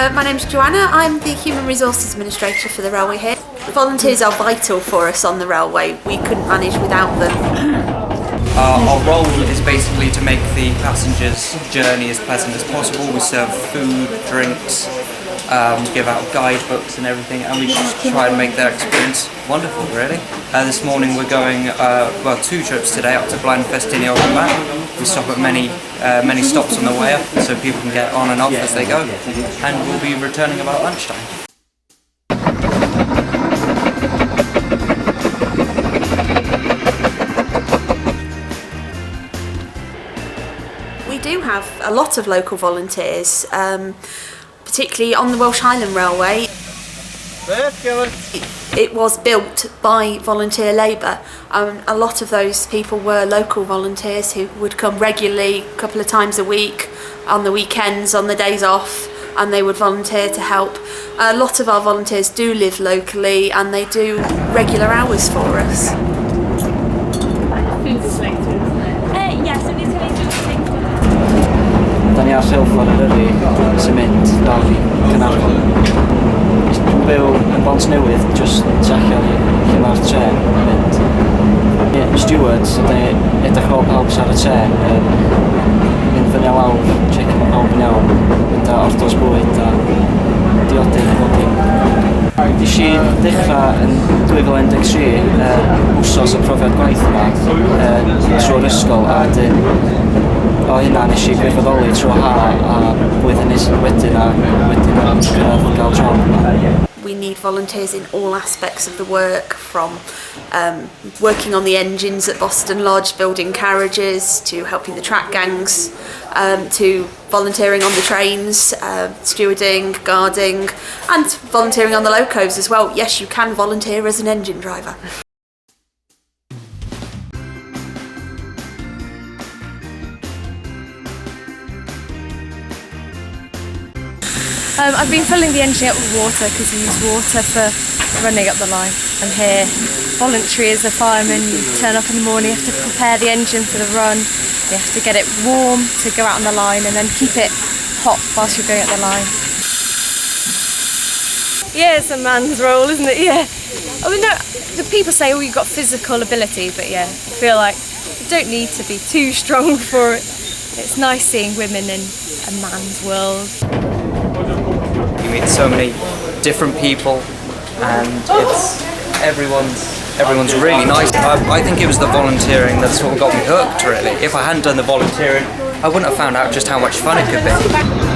My name's Joanna. I'm the Human Resources Administrator for the railway here. Volunteers are vital for us on the railway. We couldn't manage without them. Our role is basically to make the passengers' journey as pleasant as possible. We serve food, drinks, give out guidebooks and everything, and we just try and make their experience wonderful, really. This morning we're going, two trips today, up to Gwirfoddolwyr and back. We stop at many stops on the way up, so people can get on and off as they go, and we'll be returning about lunchtime. We do have a lot of local volunteers, particularly on the Welsh Highland Railway. It was built by volunteer labour. A lot of those people were local volunteers who would come regularly, a couple of times a week, on the weekends, on the days off, and they would volunteer to help. A lot of our volunteers do live locally and they do regular hours for us. Da ni ar Rheilffordd yn Yrru sy'n mynd lawr i Caernarfon. Dwi'n byw yn Bont Newydd, jyst tu allan i lle mae'r trên yn mynd. Stewards, da ni edrych o pawb sy'n ar y trên, mynd fyny a lawr, checio mae pawb yn iawn, mynd â ordos bwyd a diodydd a bob dim. Nes i ddechrau yn 2013 wsos y profiad gwaith yma trwy'r ysgol, a o hynna nes i Gwirfoddolwyr trwy ha a blwyddyn wedyn gael job. We need volunteers in all aspects of the work, from working on the engines at Boston Lodge, building carriages, to helping the track gangs, to volunteering on the trains, stewarding, guarding, and volunteering on the locos as well. Yes, you can volunteer as an engine driver. I've been filling the engine up with water because we use water for running up the line. I'm here voluntary as a fireman. You turn up in the morning, you have to prepare the engine for the run, you have to get it warm to go out on the line and then keep it hot whilst you're going up the line. Yeah, it's a man's role, isn't it? Yeah. I mean, no, the people say, oh, you've got physical ability, but yeah, I feel like you don't need to be too strong for it. It's nice seeing women in a man's world. You meet so many different people, and everyone's really nice. I think it was the volunteering that sort of got me hooked, really. If I hadn't done the volunteering, I wouldn't have found out just how much fun it could be.